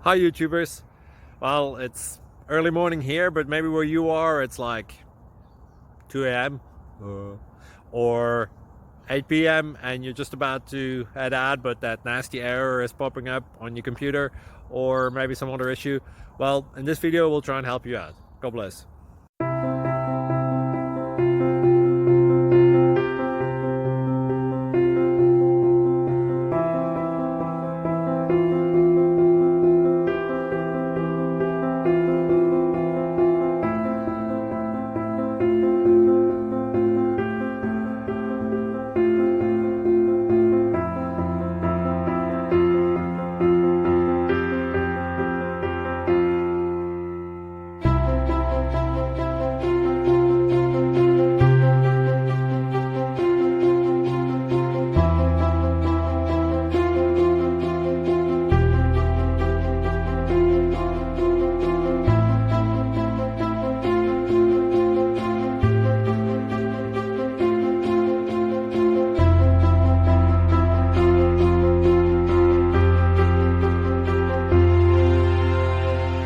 Hi YouTubers. Well, it's early morning here, but maybe where you are it's like 2 a.m. or 8 p.m. and you're just about to head out, but that nasty error is popping up on your computer, or maybe some other issue. Well, in this video we'll try and help you out. God bless.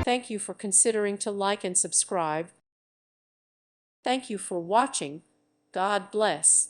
Thank you for considering to like and subscribe. Thank you for watching. God bless.